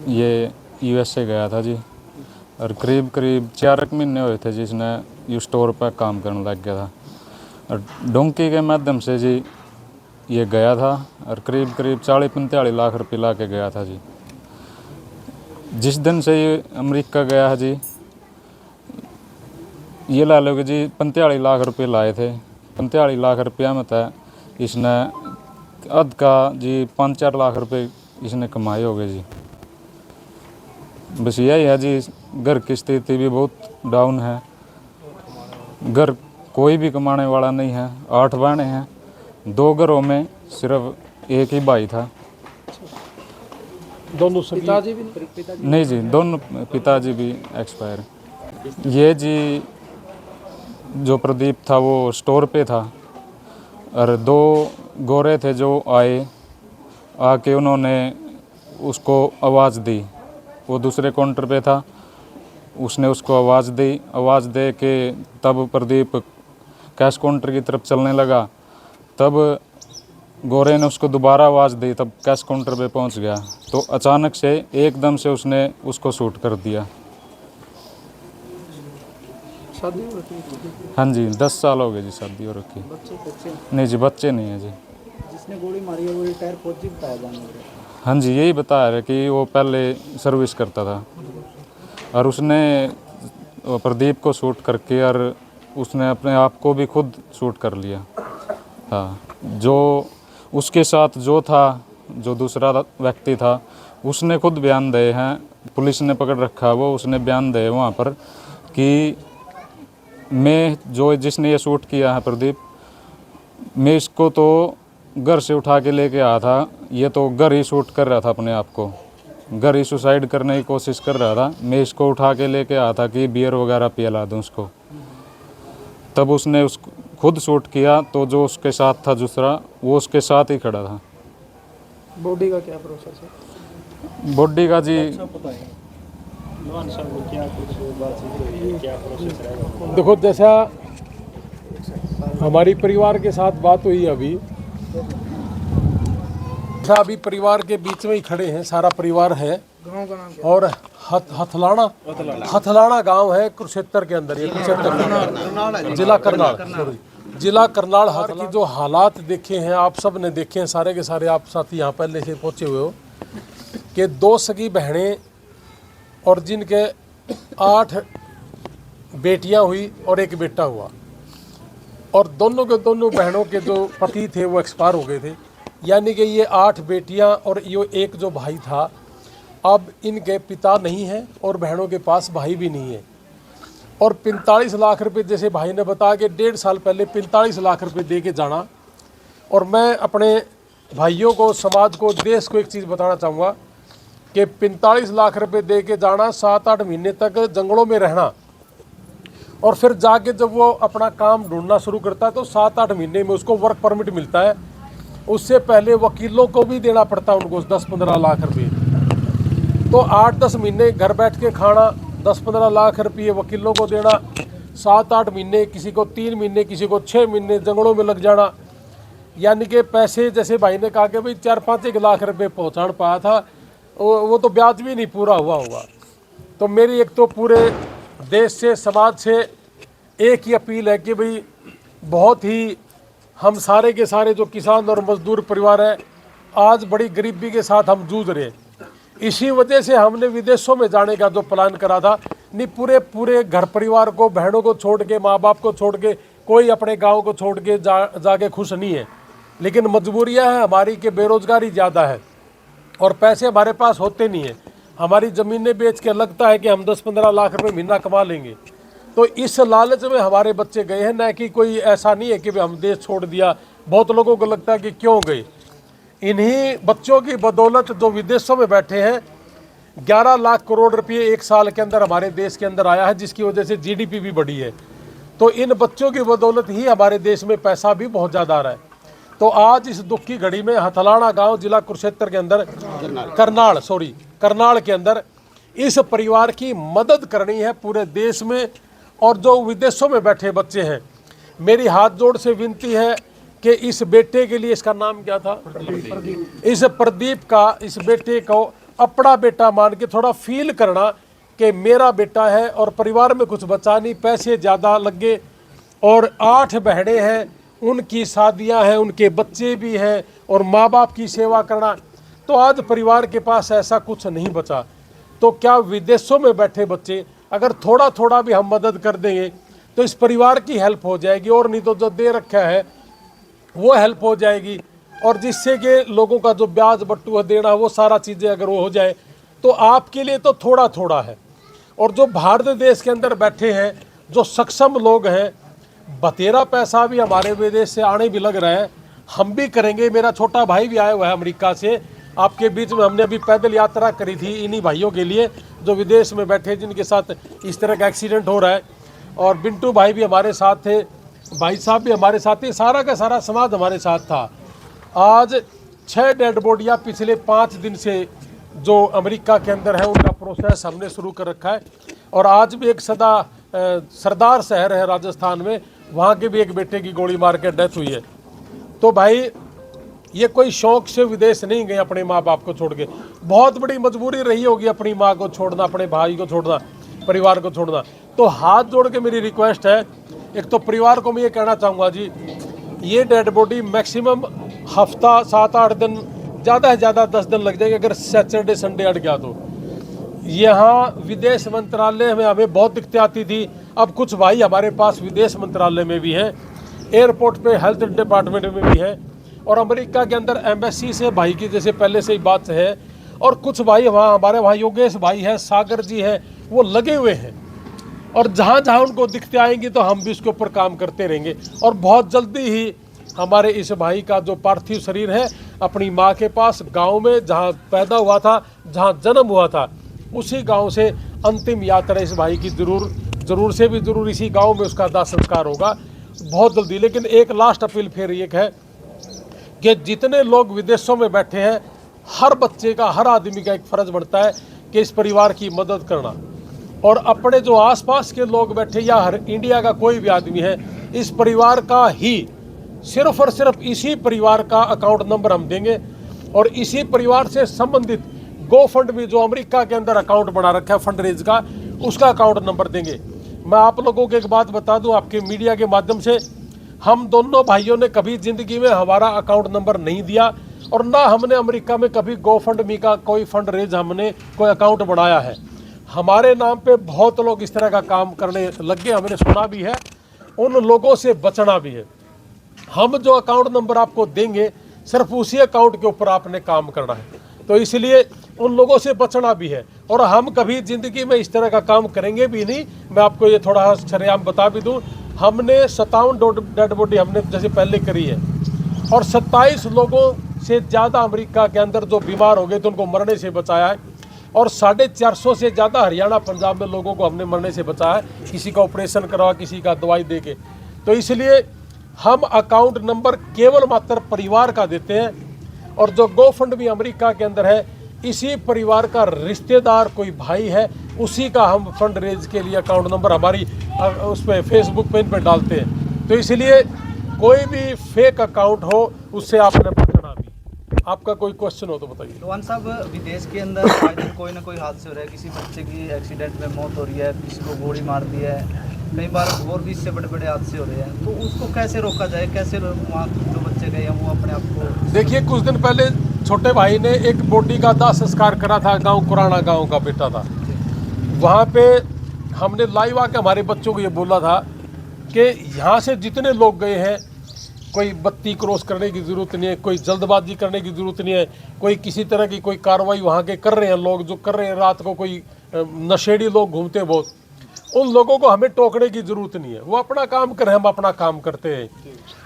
ये यूएसए गया था जी, और करीब करीब 4 महीने हुए थे जिसने यू स्टोर पर काम करने लग गया था। और डोंकी के माध्यम से जी ये गया था, और करीब करीब 40-45 लाख रुपये ला के गया था जी। जिस दिन से ये अमेरिका गया है जी, ये ला लो कि जी 45 लाख रुपये लाए थे। 45 लाख रुपया में था इसने अध का जी 5-4 लाख रुपये इसने कमाए हो गए जी। बस यही है जी, घर की स्थिति भी बहुत डाउन है। घर कोई भी कमाने वाला नहीं है। 8 बहनें हैं, 2 घरों में सिर्फ एक ही भाई था। दोनों पिताजी भी नहीं जी, दोनों पिताजी भी एक्सपायर। ये जी जो प्रदीप था वो स्टोर पे था, और 2 गोरे थे जो आए, आके उन्होंने उसको आवाज़ दी। वो दूसरे काउंटर पे था, उसने उसको आवाज़ दी। आवाज़ दे के तब प्रदीप कैश काउंटर की तरफ चलने लगा। तब गोरे ने उसको दोबारा आवाज़ दी, तब कैश काउंटर पे पहुंच गया। तो अचानक से एकदम से उसने उसको शूट कर दिया। शादी हो रखी है? हाँ जी, 10 साल हो गए जी शादी हो रखी। बच्चे नहीं जी, बच्चे नहीं है जी। जिसने गोली मारी है वो रिटायर फौजी बताया जाने लगा। हाँ जी, यही बताया है कि वो पहले सर्विस करता था, और उसने प्रदीप को शूट करके और उसने अपने आप को भी खुद शूट कर लिया। हाँ, जो उसके साथ जो था, जो दूसरा व्यक्ति था, उसने खुद बयान दिए हैं। पुलिस ने पकड़ रखा वो, उसने बयान दिए वहाँ पर कि मैं जो जिसने ये शूट किया है प्रदीप, मैं इसको तो घर से उठा के लेके आया था। ये तो घर ही शूट कर रहा था अपने आप को, घर ही सुसाइड करने की कोशिश कर रहा था। मैं इसको उठा के लेके आया था कि बियर वगैरह पिला दूँ उसको। तब उसने उसको खुद शूट किया, तो जो उसके साथ था दूसरा, वो उसके साथ ही खड़ा था। बॉडी का क्या प्रोसेस है? बॉडी का जी देखो, जैसा हमारी परिवार के साथ बात हुई अभी, अभी परिवार के बीच में ही खड़े हैं, सारा परिवार है। और हथलाना गांव है कुरुक्षेत्र के अंदर। ये कुरुक्षेत्र जिला करनाल, जिला करनाल। हाल की जो हालात देखे हैं आप सब ने देखे हैं, सारे के सारे आप साथी यहाँ पहले से पहुँचे हुए हो, कि 2 सगी बहनें और जिनके 8 बेटियां हुई और 1 बेटा हुआ, और दोनों के दोनों बहनों के जो पति थे वो एक्सपायर हो गए थे। यानी कि ये 8 बेटियां और ये 1 जो भाई था, अब इनके पिता नहीं है और बहनों के पास भाई भी नहीं है। और 45 लाख रुपए, जैसे भाई ने बताया कि 1.5 साल पहले 45 लाख रुपए दे के जाना। और मैं अपने भाइयों को, समाज को, देश को एक चीज़ बताना चाहूँगा कि 45 लाख रुपए दे के जाना, 7-8 महीने तक जंगलों में रहना, और फिर जाके जब वो अपना काम ढूंढना शुरू करता है तो 7-8 महीने में उसको वर्क परमिट मिलता है। उससे पहले वकीलों को भी देना पड़ता है उनको 10-15 लाख रुपए। तो 8-10 महीने घर बैठ के खाना, 10-15 लाख रुपये वकीलों को देना, 7-8 महीने, किसी को 3 महीने, किसी को 6 महीने जंगलों में लग जाना। यानी कि पैसे, जैसे भाई ने कहा कि भाई 4-5 लाख रुपए पहुँचा पाया था, वो तो ब्याज भी नहीं पूरा हुआ होगा। तो मेरी एक तो पूरे देश से, समाज से एक ही अपील है कि भाई बहुत ही हम सारे के सारे जो किसान और मजदूर परिवार है, आज बड़ी गरीबी के साथ हम जूझ रहे हैं। इसी वजह से हमने विदेशों में जाने का जो प्लान करा था, नहीं पूरे घर परिवार को, बहनों को छोड़ के, माँ बाप को छोड़ के, कोई अपने गांव को छोड़ के जाके खुश नहीं है। लेकिन मजबूरियां हैं हमारी कि बेरोजगारी ज़्यादा है और पैसे हमारे पास होते नहीं है। हमारी ज़मीनें बेच के लगता है कि हम 10-15 लाख रुपए महीना कमा लेंगे। तो इस लालच में हमारे बच्चे गए हैं, न कि कोई ऐसा नहीं है कि हम देश छोड़ दिया। बहुत लोगों को लगता है कि क्यों गए। इन्हीं बच्चों की बदौलत जो विदेशों में बैठे हैं, 11 लाख करोड़ रुपये 1 साल के अंदर हमारे देश के अंदर आया है, जिसकी वजह से जीडीपी भी बढ़ी है। तो इन बच्चों की बदौलत ही हमारे देश में पैसा भी बहुत ज़्यादा आ रहा है। तो आज इस दुख की घड़ी में हथलाना गांव, जिला कुरुक्षेत्र के अंदर, करनाल के अंदर इस परिवार की मदद करनी है पूरे देश में। और जो विदेशों में बैठे बच्चे हैं, मेरी हाथ जोड़ से विनती है कि इस बेटे के लिए, इसका नाम क्या था, इस प्रदीप का, इस बेटे को अपना बेटा मान के थोड़ा फील करना कि मेरा बेटा है और परिवार में कुछ बचा नहीं, पैसे ज़्यादा लगे और 8 बहनें हैं, उनकी शादियां हैं, उनके बच्चे भी हैं और माँ बाप की सेवा करना, तो आज परिवार के पास ऐसा कुछ नहीं बचा। तो क्या विदेशों में बैठे बच्चे अगर थोड़ा थोड़ा भी हम मदद कर देंगे तो इस परिवार की हेल्प हो जाएगी, और नहीं तो जो दे रखा है वो हेल्प हो जाएगी, और जिससे कि लोगों का जो ब्याज बट्टू देना वो सारा चीज़ें अगर वो हो जाए तो आपके लिए तो थोड़ा थोड़ा है। और जो भारत देश के अंदर बैठे हैं जो सक्षम लोग हैं, बतेरा पैसा भी हमारे विदेश से आने भी लग रहा है, हम भी करेंगे। मेरा छोटा भाई भी आया हुआ है अमेरिका से, आपके बीच में हमने अभी पैदल यात्रा करी थी इन्हीं भाइयों के लिए जो विदेश में बैठे जिनके साथ इस तरह का एक्सीडेंट हो रहा है। और बिंटू भाई भी हमारे साथ थे, भाई साहब भी हमारे साथ थे, सारा का सारा समाज हमारे साथ था। आज 6 डेड बॉडियाँ पिछले 5 दिन से जो अमेरिका के अंदर है उनका प्रोसेस हमने शुरू कर रखा है। और आज भी एक सरदार शहर है राजस्थान में, वहाँ के भी एक बेटे की गोली मार के डेथ हुई है। तो भाई ये कोई शौक से विदेश नहीं गए अपने माँ बाप को छोड़ के, बहुत बड़ी मजबूरी रही होगी अपनी माँ को छोड़ना, अपने भाई को छोड़ना, परिवार को छोड़ना। तो हाथ जोड़ के मेरी रिक्वेस्ट है, एक तो परिवार को मैं ये कहना चाहूँगा जी, ये डेड बॉडी मैक्सिमम हफ्ता 7-8 दिन, ज़्यादा से ज़्यादा 10 दिन लग जाएंगे अगर सैटरडे संडे अट गया तो। यहाँ विदेश मंत्रालय में हमें बहुत दिक्कतें आती थी, अब कुछ भाई हमारे पास विदेश मंत्रालय में भी हैं, एयरपोर्ट पे हेल्थ डिपार्टमेंट में भी है, और अमेरिका के अंदर एम्बेसी से भाई की जैसे पहले से ही बात है। और कुछ भाई वहाँ हमारे वहाँ योगेश भाई है, सागर जी है, वो लगे हुए हैं, और जहाँ जहाँ उनको दिक्कतें आएंगी तो हम भी उसके ऊपर काम करते रहेंगे। और बहुत जल्दी ही हमारे इस भाई का जो पार्थिव शरीर है अपनी माँ के पास गांव में जहाँ पैदा हुआ था, जहाँ जन्म हुआ था, उसी गांव से अंतिम यात्रा इस भाई की जरूर से भी जरूर इसी गांव में उसका दाह संस्कार होगा बहुत जल्दी। लेकिन एक लास्ट अपील फिर एक है कि जितने लोग विदेशों में बैठे हैं, हर बच्चे का, हर आदमी का एक फ़र्ज बनता है कि इस परिवार की मदद करना। और अपने जो आसपास के लोग बैठे या हर इंडिया का कोई भी आदमी है, इस परिवार का ही सिर्फ और सिर्फ इसी परिवार का अकाउंट नंबर हम देंगे, और इसी परिवार से संबंधित गो फंड भी जो अमेरिका के अंदर अकाउंट बना रखा है फंड रेज का, उसका अकाउंट नंबर देंगे। मैं आप लोगों को एक बात बता दूं, आपके मीडिया के माध्यम से, हम दोनों भाइयों ने कभी ज़िंदगी में हमारा अकाउंट नंबर नहीं दिया, और ना हमने अमेरिका में कभी गो फंड मी का कोई फंड रेज हमने कोई अकाउंट बनाया है। हमारे नाम पे बहुत लोग इस तरह का काम करने लग गए, हमने सुना भी है, उन लोगों से बचना भी है। हम जो अकाउंट नंबर आपको देंगे सिर्फ उसी अकाउंट के ऊपर आपने काम करना है, तो इसलिए उन लोगों से बचना भी है। और हम कभी ज़िंदगी में इस तरह का काम करेंगे भी नहीं। मैं आपको ये थोड़ा शरेआम बता भी दूं, हमने 57 डेड बॉडी हमने जैसे पहले करी है, और 27 लोगों से ज़्यादा अमेरिका के अंदर जो बीमार हो गए तो उनको मरने से बचाया है, और 450 से ज़्यादा हरियाणा पंजाब में लोगों को हमने मरने से बचाया है, किसी का ऑपरेशन करवा, किसी का दवाई दे के। तो इसलिए हम अकाउंट नंबर केवल मात्र परिवार का देते हैं, और जो गो फंड भी अमेरिका के अंदर है, इसी परिवार का रिश्तेदार कोई भाई है, उसी का हम फंड रेज के लिए अकाउंट नंबर हमारी उस पर फेसबुक पेज पे डालते हैं। तो इसलिए कोई भी फेक अकाउंट हो उससे आपने बचना भी। आपका कोई क्वेश्चन हो तो बताइए। रोहन साहब, विदेश के अंदर आए दिन कोई ना कोई हादसे हो रहा है, किसी बच्चे की एक्सीडेंट में मौत हो रही है, किसी को गोली मार दी है, कई बार और भी इससे बड़े बड़े हादसे हो रहे हैं, तो उसको कैसे रोका जाए, कैसे वहाँ जो बच्चे गए हैं वो अपने आप को। देखिए, कुछ दिन पहले छोटे भाई ने एक बॉडी का दाह संस्कार करा था, गांव कुराना गांव का बेटा था, वहाँ पे हमने लाइव आके हमारे बच्चों को ये बोला था कि यहाँ से जितने लोग गए हैं, कोई बत्ती क्रॉस करने की ज़रूरत नहीं है, कोई जल्दबाजी करने की ज़रूरत नहीं है, कोई किसी तरह की कोई कार्रवाई वहाँ के कर रहे हैं लोग जो कर रहे हैं, रात को कोई नशेड़ी लोग घूमते हैं बहुत, उन लोगों को हमें टोकने की ज़रूरत नहीं है, वो अपना काम करें, हम अपना काम करते हैं।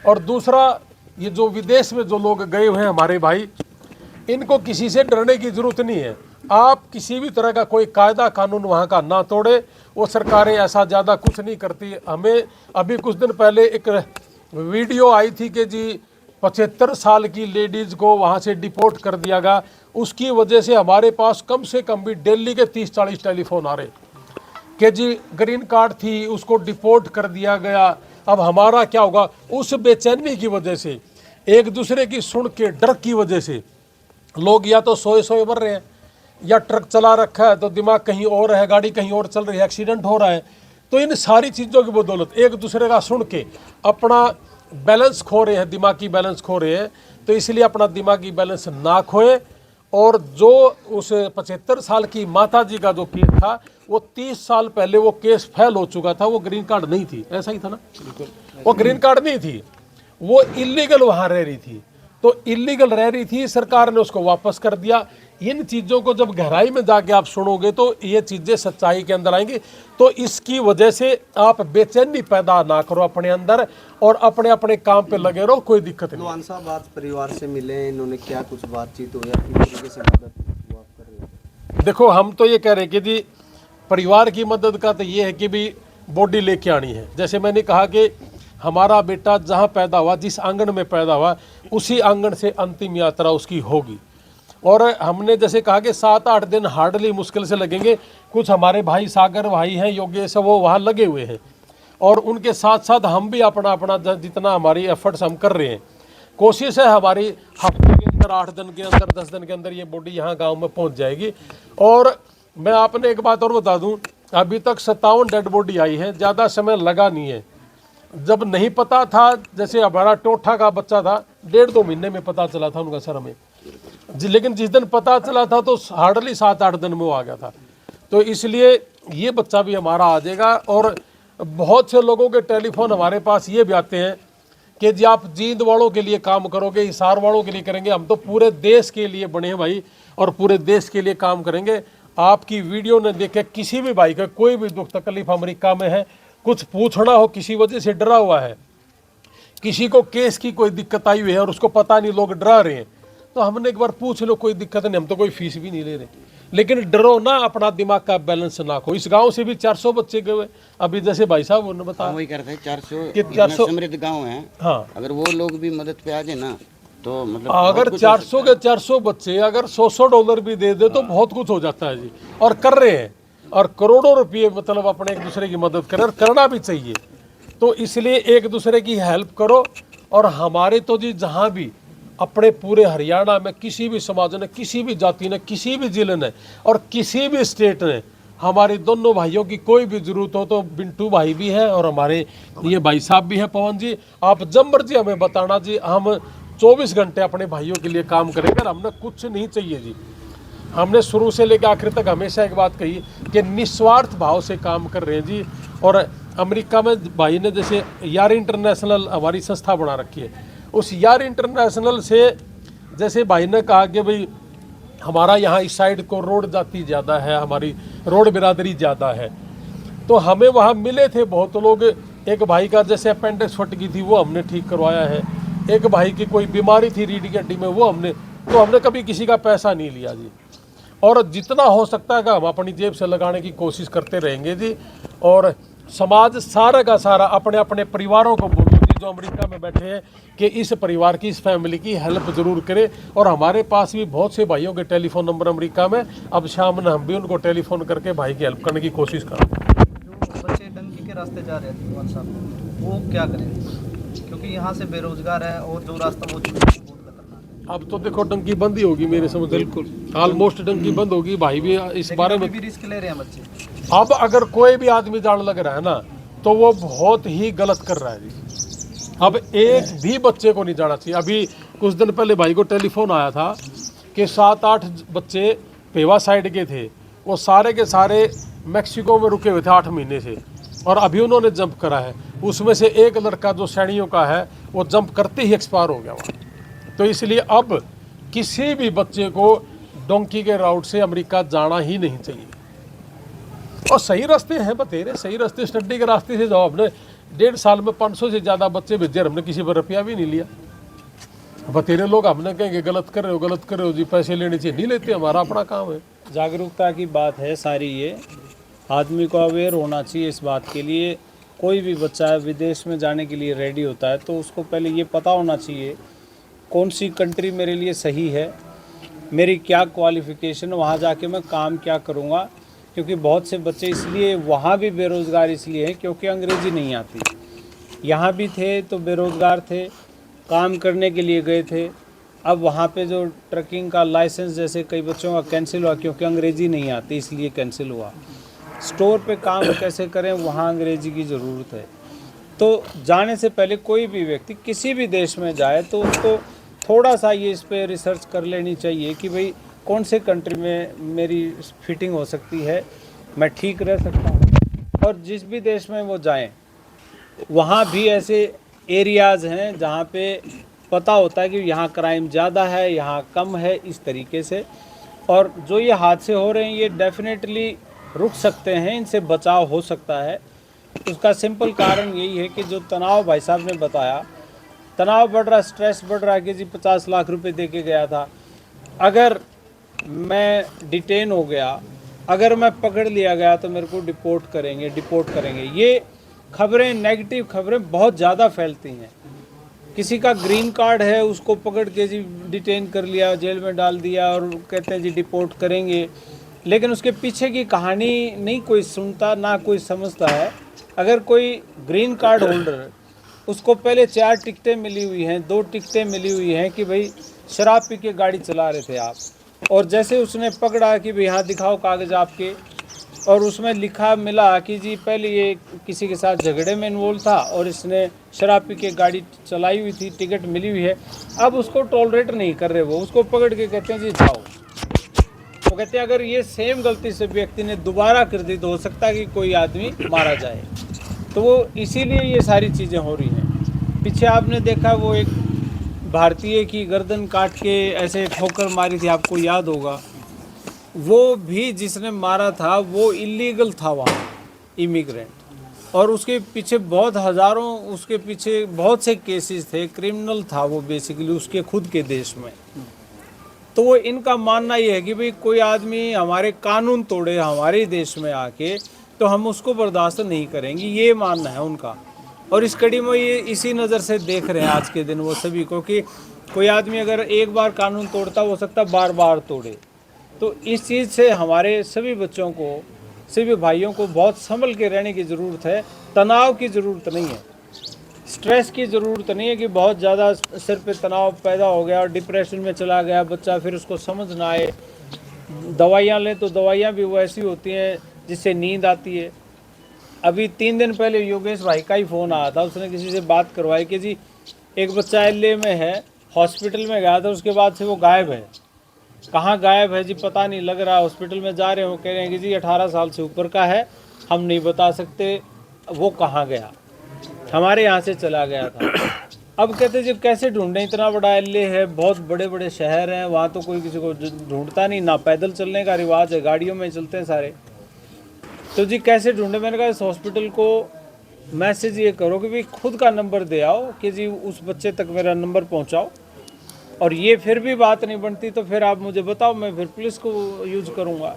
और दूसरा, ये जो विदेश में जो लोग गए हुए हैं हमारे भाई, इनको किसी से डरने की ज़रूरत नहीं है। आप किसी भी तरह का कोई कायदा कानून वहाँ का ना तोड़े, वो सरकारें ऐसा ज़्यादा कुछ नहीं करती। हमें अभी कुछ दिन पहले एक वीडियो आई थी कि जी 75 साल की लेडीज़ को वहाँ से डिपोर्ट कर दिया गया, उसकी वजह से हमारे पास कम से कम भी दिल्ली के 30-40 टेलीफोन आ रहे कि जी ग्रीन कार्ड थी उसको डिपोर्ट कर दिया गया, अब हमारा क्या होगा। उस बेचैनी की वजह से, एक दूसरे की सुन के डर की वजह से लोग या तो सोए सोए मर रहे हैं, या ट्रक चला रखा है तो दिमाग कहीं और है, गाड़ी कहीं और चल रही है, एक्सीडेंट हो रहा है। तो इन सारी चीज़ों की बदौलत एक दूसरे का सुन के अपना बैलेंस खो रहे हैं, दिमागी बैलेंस खो रहे हैं। तो इसलिए अपना दिमागी बैलेंस ना खोए। और जो उस 75 साल की माता जी का जो केस था, वो 30 साल पहले वो केस फेल हो चुका था। वो ग्रीन कार्ड नहीं थी, ऐसा ही था ना, वो ग्रीन कार्ड नहीं थी, वो इलीगल वहाँ रह रही थी। तो इलीगल रह रही थी, सरकार ने उसको वापस कर दिया। इन चीज़ों को जब गहराई में जाके आप सुनोगे तो ये चीज़ें सच्चाई के अंदर आएंगी। तो इसकी वजह से आप बेचैनी पैदा ना करो अपने अंदर और अपने अपने काम पे लगे रहो, कोई दिक्कत नहीं। लोहान साहब आज परिवार से मिले, इन्होंने क्या कुछ बातचीत हुई, अपनी तरीके से मदद वो आप कर रहे हैं? देखो, हम तो ये कह रहे हैं कि जी परिवार की मदद का तो ये है कि भी बॉडी लेके आनी है। जैसे मैंने कहा कि हमारा बेटा जहाँ पैदा हुआ, जिस आंगन में पैदा हुआ, उसी आंगन से अंतिम यात्रा उसकी होगी। और हमने जैसे कहा कि 7-8 दिन हार्डली मुश्किल से लगेंगे। कुछ हमारे भाई सागर भाई हैं, योगेश, वो वहाँ लगे हुए हैं और उनके साथ साथ हम भी अपना अपना जितना हमारी एफर्ट्स हम कर रहे हैं। कोशिश है हमारी हफ्ते के अंदर, 8 दिन के अंदर, 10 दिन के अंदर ये बॉडी यहाँ गांव में पहुँच जाएगी। और मैं आपने एक बात और बता दूँ, अभी तक 57 डेड बॉडी आई है, ज़्यादा समय लगा नहीं है। जब नहीं पता था, जैसे हमारा टोठा का बच्चा था, 1.5-2 महीने में पता चला था उनका सर में जी, लेकिन जिस दिन पता चला था तो हार्डली 7-8 दिन में वो आ गया था। तो इसलिए ये बच्चा भी हमारा आ जाएगा। और बहुत से लोगों के टेलीफोन हमारे पास ये भी आते हैं कि जी आप जींद वालों के लिए काम करोगे, हिसार वालों के लिए करेंगे। हम तो पूरे देश के लिए बने हैं भाई, और पूरे देश के लिए काम करेंगे। आपकी वीडियो ने देखे किसी भी भाई का कोई भी दुख तकलीफ अमेरिका में है, कुछ पूछना हो, किसी वजह से डरा हुआ है, किसी को केस की कोई दिक्कत आई हुई है और उसको पता नहीं, लोग डरा रहे हैं, तो हमने एक बार पूछ लो, कोई दिक्कत नहीं, हम तो कोई फीस भी नहीं ले रहे। लेकिन डरो ना, अपना दिमाग का बैलेंस ना खो। इस गांव से भी 400 बच्चे गए अभी, जैसे भाई साहब उन्होंने बताया वही करते हैं 400 कि 400 समृद्ध गांव है। हाँ, अगर वो लोग भी मदद पे आ जाए ना तो मतलब अगर 400 के 400 बच्चे अगर $100 भी दे दे तो बहुत कुछ हो जाता है जी। और कर रहे हैं, और करोड़ों रुपये मतलब अपने एक दूसरे की मदद करें, और करना भी चाहिए। तो इसलिए एक दूसरे की हेल्प करो। और हमारे तो जी जहाँ भी अपने पूरे हरियाणा में किसी भी समाज ने, किसी भी जाति ने, किसी भी जिले ने और किसी भी स्टेट ने हमारी दोनों भाइयों की कोई भी जरूरत हो तो बिंटू भाई भी है और हमारे ये भाई साहब भी हैं, पवन जी, आप जब मर्जी हमें बताना जी, हम 24 घंटे अपने भाइयों के लिए काम करेंगे। और हमने कुछ नहीं चाहिए जी। हमने शुरू से लेकर आखिर तक हमेशा एक बात कही कि निस्वार्थ भाव से काम कर रहे हैं जी। और अमेरिका में भाई ने जैसे यार इंटरनेशनल हमारी संस्था बना रखी है, उस यार इंटरनेशनल से जैसे भाई ने कहा कि भाई हमारा यहाँ इस साइड को रोड जाति ज़्यादा है, हमारी रोड बिरादरी ज़्यादा है, तो हमें वहाँ मिले थे बहुत लोग। एक भाई का जैसे अपेंडिक्स फट गई थी, वो हमने ठीक करवाया है। एक भाई की कोई बीमारी थी रीढ़ की हड्डी में, वो हमने कभी किसी का पैसा नहीं लिया जी। और जितना हो सकता है हम अपनी जेब से लगाने की कोशिश करते रहेंगे जी। और समाज सारा का सारा अपने अपने परिवारों को बोलो जी, जो अमेरिका में बैठे हैं, कि इस परिवार की, इस फैमिली की हेल्प जरूर करें। और हमारे पास भी बहुत से भाइयों के टेलीफोन नंबर अमेरिका में, अब शाम में हम भी उनको टेलीफोन करके भाई की हेल्प करने की कोशिश करेंगे। जो बच्चे डंकी के रास्ते जा रहे हैं लोहान साहब, वो क्या करें? क्योंकि यहाँ से बेरोजगार है और जो रास्ता वो चुने बहुत खतरनाक है। अब तो देखो डंकी बंद ही होगी मेरे समझ, बिल्कुल ऑलमोस्ट डंकी बंद होगी। भाई भी इस बारे में भी रिस्क ले रहे हैं बच्चे। अब अगर कोई भी आदमी जान लग रहा है ना, तो वो बहुत ही गलत कर रहा है जी। अब एक भी बच्चे को नहीं जाना चाहिए। अभी कुछ दिन पहले भाई को टेलीफोन आया था कि 7-8 बच्चे पेवा साइड के थे, वो सारे के सारे मैक्सिको में रुके हुए थे 8 महीने से, और अभी उन्होंने जंप करा है। उसमें से एक लड़का जो सैनियों का है, वो जंप करते ही एक्सपायर हो गया वहाँ। तो इसलिए अब किसी भी बच्चे को डोंकी के राउट से अमेरिका जाना ही नहीं चाहिए। और सही रास्ते हैं बतेरे, सही रास्ते, स्टडी के रास्ते से जाओ। हमने 1.5 साल में 500 से ज़्यादा बच्चे भेजे, हमने किसी पर रुपया भी नहीं लिया। बतेरे लोग हमने कहेंगे गलत कर रहे हो जी, पैसे लेने चाहिए, नहीं लेते, हमारा अपना काम है। जागरूकता की बात है सारी, ये आदमी को अवेयर होना चाहिए इस बात के लिए। कोई भी बच्चा विदेश में जाने के लिए रेडी होता है तो उसको पहले ये पता होना चाहिए कौन सी कंट्री मेरे लिए सही है, मेरी क्या क्वालिफ़िकेशन, वहाँ जाके मैं काम क्या करूँगा। क्योंकि बहुत से बच्चे इसलिए वहाँ भी बेरोज़गार इसलिए हैं क्योंकि अंग्रेज़ी नहीं आती। यहाँ भी थे तो बेरोज़गार थे, काम करने के लिए गए थे अब वहाँ पे जो ट्रकिंग का लाइसेंस जैसे कई बच्चों का कैंसिल हुआ क्योंकि अंग्रेज़ी नहीं आती, इसलिए कैंसिल हुआ। स्टोर पे काम कैसे करें, वहाँ अंग्रेज़ी की ज़रूरत है। तो जाने से पहले कोई भी व्यक्ति किसी भी देश में जाए तो उसको थोड़ा सा ये इस पे रिसर्च कर लेनी चाहिए कि भाई कौन से कंट्री में मेरी फिटिंग हो सकती है, मैं ठीक रह सकता हूँ। और जिस भी देश में वो जाएं, वहाँ भी ऐसे एरियाज़ हैं जहाँ पे पता होता है कि यहाँ क्राइम ज़्यादा है, यहाँ कम है, इस तरीके से। और जो ये हादसे हो रहे हैं ये डेफिनेटली रुक सकते हैं, इनसे बचाव हो सकता है। उसका सिंपल कारण यही है कि जो तनाव भाई साहब ने बताया, तनाव बढ़ रहा, स्ट्रेस बढ़ रहा है कि जी 50 लाख रुपए दे के गया था, अगर मैं डिटेन हो गया, अगर मैं पकड़ लिया गया तो मेरे को डिपोर्ट करेंगे। ये खबरें, नेगेटिव खबरें बहुत ज़्यादा फैलती हैं। किसी का ग्रीन कार्ड है, उसको पकड़ के जी डिटेन कर लिया, जेल में डाल दिया और कहते हैं जी डिपोर्ट करेंगे, लेकिन उसके पीछे की कहानी नहीं कोई सुनता, ना कोई समझता है। अगर कोई ग्रीन कार्ड होल्डर, उसको पहले 4 टिकटें मिली हुई हैं, 2 टिकटें मिली हुई हैं कि भाई शराब पी के गाड़ी चला रहे थे आप, और जैसे उसने पकड़ा कि भाई हाँ दिखाओ कागज़ आपके, और उसमें लिखा मिला कि जी पहले ये किसी के साथ झगड़े में इन्वॉल्व था और इसने शराब पी के गाड़ी चलाई हुई थी, टिकट मिली हुई है, अब उसको टॉलरेट नहीं कर रहे, वो उसको पकड़ के कहते हैं जी जाओ। वो कहते हैं अगर ये सेम गलती से व्यक्ति ने दोबारा कर दी तो हो सकता है कि कोई आदमी मारा जाए। तो वो इसीलिए ये सारी चीज़ें हो रही हैं। पीछे आपने देखा वो एक भारतीय की गर्दन काट के ऐसे ठोकर मारी थी, आपको याद होगा। वो भी जिसने मारा था वो इलीगल था वहाँ, इमिग्रेंट, और उसके पीछे बहुत हज़ारों, उसके पीछे बहुत से केसेस थे, क्रिमिनल था वो बेसिकली उसके खुद के देश में। तो वो इनका मानना ये है कि भाई कोई आदमी हमारे कानून तोड़े हमारे देश में आके तो हम उसको बर्दाश्त नहीं करेंगे, ये मानना है उनका। और इस कड़ी में ये इसी नज़र से देख रहे हैं आज के दिन वो सभी को कि कोई आदमी अगर एक बार कानून तोड़ता हो सकता बार बार तोड़े। तो इस चीज़ से हमारे सभी बच्चों को, सभी भाइयों को बहुत संभल के रहने की ज़रूरत है। तनाव की ज़रूरत नहीं है, स्ट्रेस की ज़रूरत नहीं है कि बहुत ज़्यादा सिर पे तनाव पैदा हो गया और डिप्रेशन में चला गया बच्चा, फिर उसको समझ ना आए। दवाइयाँ लें तो दवाइयाँ भी वो ऐसी होती हैं जिससे नींद आती है। अभी 3 दिन पहले योगेश भाई का ही फ़ोन आया था, उसने किसी से बात करवाई कि जी एक बच्चा LA में है, हॉस्पिटल में गया था, उसके बाद से वो गायब है। कहाँ गायब है जी पता नहीं लग रहा। हॉस्पिटल में जा रहे हो, कह रहे हैं कि जी 18 साल से ऊपर का है, हम नहीं बता सकते वो कहाँ गया, हमारे यहाँ से चला गया था। अब कहते जी कैसे ढूंढें, इतना बड़ा LA है, बहुत बड़े बड़े शहर हैं, वहाँ तो कोई किसी को ढूंढता नहीं, ना पैदल चलने का रिवाज है, गाड़ियों में चलते हैं सारे। तो जी कैसे ढूंढे? मैंने कहा इस हॉस्पिटल को मैसेज ये करो कि भाई खुद का नंबर दे आओ कि जी उस बच्चे तक मेरा नंबर पहुँचाओ, और ये फिर भी बात नहीं बनती तो फिर आप मुझे बताओ, मैं फिर पुलिस को यूज करूँगा,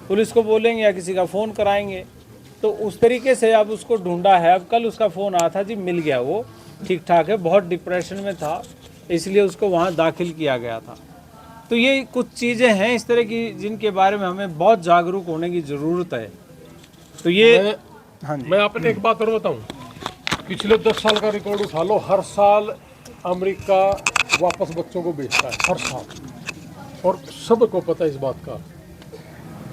पुलिस को बोलेंगे या किसी का फ़ोन कराएंगे। तो उस तरीके से अब उसको ढूंढा है। अब कल उसका फ़ोन आया था जी, मिल गया, वो ठीक ठाक है, बहुत डिप्रेशन में था इसलिए उसको वहाँ दाखिल किया गया था। तो ये कुछ चीज़ें हैं इस तरह की जिनके बारे में हमें बहुत जागरूक होने की ज़रूरत है। तो ये मैं आपने एक बात और बताऊं, पिछले 10 साल का रिकॉर्ड उठा लो, हर साल अमेरिका वापस बच्चों को भेजता है, हर साल, और सबको पता है इस बात का।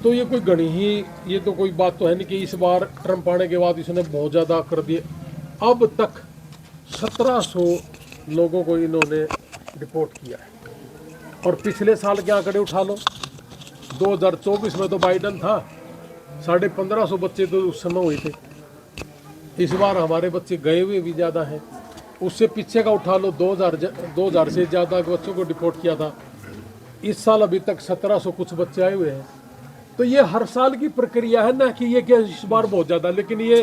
तो ये कोई गणी ही, ये तो कोई बात तो है नहीं कि इस बार ट्रम्प आने के बाद इसने बहुत ज़्यादा कर दिए। अब तक 1700 लोगों को इन्होंने रिपोर्ट किया है, और पिछले साल के आंकड़े उठा लो, 2024 में तो बाइडन था, 1550 बच्चे तो उस समय हुए थे। इस बार हमारे बच्चे गए हुए भी ज़्यादा हैं। उससे पीछे का उठा लो, 2000 से ज़्यादा बच्चों को डिपोर्ट किया था। इस साल अभी तक 1700 कुछ बच्चे आए हुए हैं। तो ये हर साल की प्रक्रिया है ना कि ये क्या इस बार बहुत ज़्यादा, लेकिन ये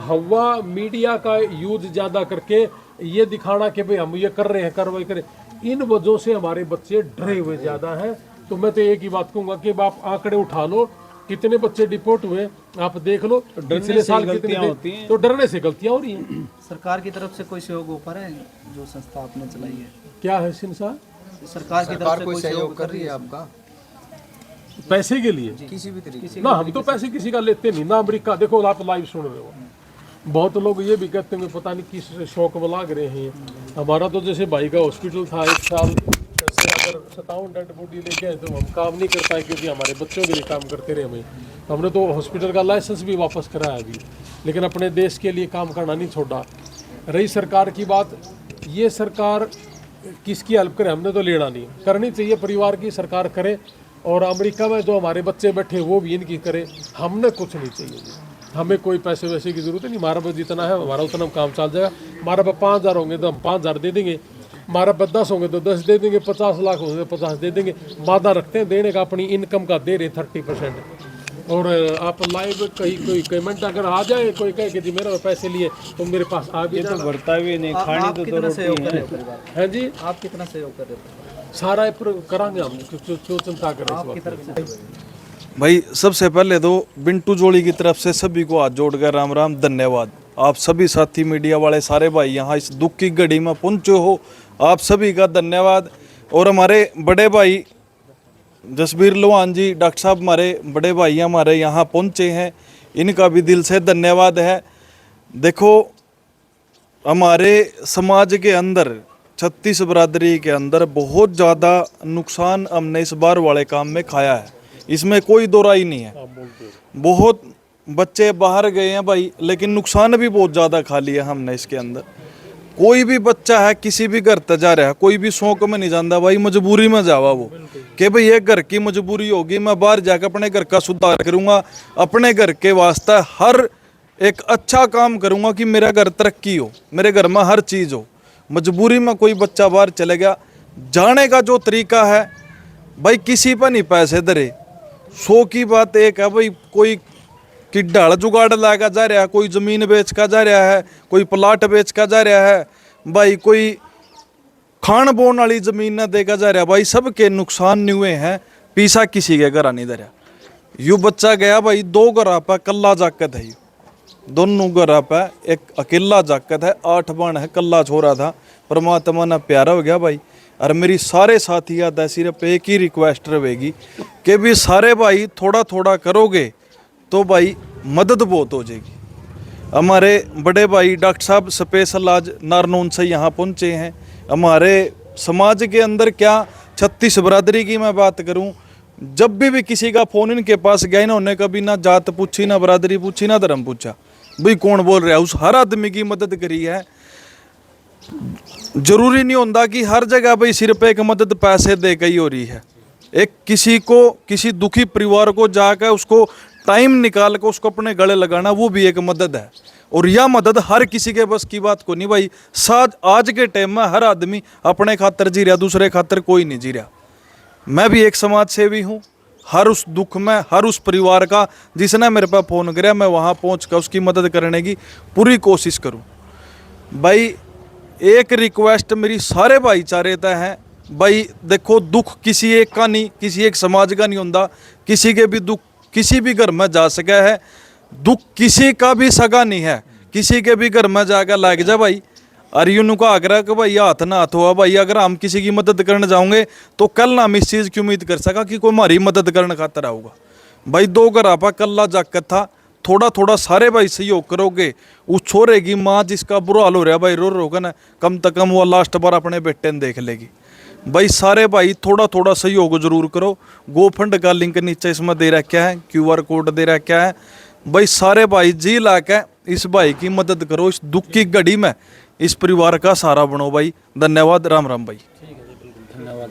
हवा मीडिया का यूज ज़्यादा करके ये दिखाना कि भाई हम ये कर रहे हैं, कार्रवाई करें, इन वजहों से हमारे बच्चे डरे हुए ज़्यादा हैं। तो मैं तो एक ही बात कहूँगा कि आप आंकड़े उठा लो, कितने बच्चे डिपोर्ट हुए आप देख लो, पिछले साल कितने होती हैं, तो डरने से गलतियाँ हो रही हैं। सरकार की तरफ से कोई सहयोग हो पा रहा है? जो संस्था आपने चलाई है, क्या है सिंसा? सरकार की तरफ से कोई सहयोग कर रही है आपका पैसे के लिए? किसी भी तरीके ना, हम तो पैसे किसी का लेते नहीं ना। अमेरिका देखो, आप लाइव सुन रहे हो, बहुत लोग ये भी कहते हैं पता नहीं किस शौक में लाग रहे हैं। हमारा तो जैसे भाई का हॉस्पिटल था, 1 साल अगर 57 डेड बॉडी लेके आए तो हम काम नहीं कर पाए, क्योंकि हमारे बच्चों के लिए काम करते रहे हमें। हमने तो हॉस्पिटल का लाइसेंस भी वापस कराया अभी, लेकिन अपने देश के लिए काम करना नहीं छोड़ा। रही सरकार की बात, ये सरकार किसकी हेल्प करे, हमने तो लेना नहीं, करनी चाहिए परिवार की सरकार करे। और अमेरिका में जो हमारे बच्चे बैठे वो भी इनकी करे, हमने कुछ नहीं चाहिए जी। हमें कोई पैसे वैसे की जरूरत नहीं, हमारा पास जितना है हमारा उतना काम चल जाएगा। हमारे पास 5,000 होंगे तो हम 5,000 दे देंगे, हमारे पास 10 होंगे तो 10 दे देंगे, 50 लाख होंगे तो 50 दे देंगे। वादा रखते हैं देने का, अपनी इनकम का दे रहे 30%। और आप लाइव कहीं कोई कमेंट अगर आ जाए, कोई कहे कि जी मेरे पैसे लिए तो मेरे पास आ भी ये तो जाना। भरता भी नहीं, खानी आप तो कितना रोटी सहयोग कर रहे है। हो परिवार, है जी, आप कितना सहयोग कर रहे हो, सारा करांगे हम, क्यों चिंता करें इस आपकी बात तरफ की। से? भाई सबसे पहले तो बिंटू जोड़ी की तरफ से सभी को हाथ जोड़कर राम राम, धन्यवाद। आप सभी साथी मीडिया वाले सारे भाई यहाँ इस दुख की घड़ी में पहुँचे हो, आप सभी का धन्यवाद। और हमारे बड़े भाई जसबीर लोहान जी, डॉक्टर साहब हमारे बड़े भाई हमारे यहाँ पहुँचे हैं, इनका भी दिल से धन्यवाद है। देखो हमारे समाज के अंदर 36 बरादरी के अंदर बहुत ज़्यादा नुकसान हमने इस बार वाले काम में खाया है, इसमें कोई दो राय नहीं है। बहुत बच्चे बाहर गए हैं भाई, लेकिन नुकसान भी बहुत ज़्यादा खा लिया हमने इसके अंदर। कोई भी बच्चा है किसी भी घर तक जा रहा है, कोई भी शौक में नहीं जानता भाई, मजबूरी में जावा वो कि भाई ये घर की मजबूरी होगी, मैं बाहर जाकर अपने घर का सुधार करूँगा, अपने घर के वास्ते हर एक अच्छा काम करूँगा कि मेरा घर तरक्की हो, मेरे घर में हर चीज़ हो। मजबूरी में कोई बच्चा बाहर चले गया, जाने का जो तरीका है भाई किसी पर नहीं पैसे धरे। 100 की बात एक है भाई, कोई कि ढाल जुगाड़ लाएगा जा रहा है, कोई ज़मीन बेच का जा रहा है, कोई प्लाट बेच का जा रहा है भाई, कोई खान बोन वाली ज़मीन न देगा जा रहा है भाई। सबके नुकसान नहीं हुए हैं, पीसा किसी के घर नहीं धरा। यू बच्चा गया भाई 2 घर पर कल्ला जाकत है, दोनों घर पर एक अकेला जाकत है, 8 बन है, कल्ला छोरा था। परमात्मा ने प्यारा हो गया भाई। और मेरी सारे साथी याद है, सिर्फ एक ही रिक्वेस्ट रहेगी कि भी सारे भाई थोड़ा थोड़ा करोगे तो भाई मदद बहुत हो जाएगी। हमारे बड़े भाई डॉक्टर साहब स्पेशल आज नारनौल से यहाँ पहुँचे हैं। हमारे समाज के अंदर क्या 36 बरादरी की मैं बात करूँ, जब भी किसी का फ़ोन इनके पास गया, इन्होंने कभी ना जात पूछी, ना बरादरी पूछी, ना धर्म पूछा, भाई कौन बोल रहा है, उस हर आदमी की मदद करी है। जरूरी नहीं होता कि हर जगह भाई सिर्फ एक मदद पैसे दे के ही हो रही है। एक किसी को, किसी दुखी परिवार को जाकर उसको टाइम निकाल कर उसको अपने गले लगाना, वो भी एक मदद है। और यह मदद हर किसी के बस की बात को नहीं भाई। आज के टाइम में हर आदमी अपने खातर जी रहा, दूसरे खातर कोई नहीं जी रहा। मैं भी एक समाज सेवी हूँ, हर उस दुख में, हर उस परिवार का जिसने मेरे पास फ़ोन कराया, मैं वहाँ पहुँच कर उसकी मदद करने की पूरी कोशिश करूँ। भाई एक रिक्वेस्ट मेरी सारे भाईचारे तय है भाई, देखो दुख किसी एक का नहीं, किसी एक समाज का नहीं होता, किसी के भी दुख किसी भी घर में जा सका है, दुख किसी का भी सगा नहीं है, किसी के भी घर में जाकर लाग जा भाई। और यूँ का आग्रह कि भाई हाथ ना हाथ हुआ भाई, अगर हम किसी की मदद करने जाओगे तो कल ना हम इस चीज़ की उम्मीद कर सका कि कोई हमारी मदद करने खातर आऊगा भाई। 2 घर आपा कल्ला जाकर था, थोड़ा थोड़ा सारे भाई सहयोग करोगे, उस छोरे की माँ जिसका बुरा हाल हो रहा है भाई, रो रोगा ना, कम से कम वो लास्ट बार अपने बेटे ने देख लेगी भाई। सारे भाई थोड़ा थोड़ा सहयोग जरूर करो। गोफंड का लिंक नीचे इसमें दे रखा है, QR कोड दे रखा है भाई। सारे भाई जी ला के इस भाई की मदद करो, इस दुख की घड़ी में इस परिवार का सहारा बनो भाई। धन्यवाद, राम राम भाई। धन्यवाद।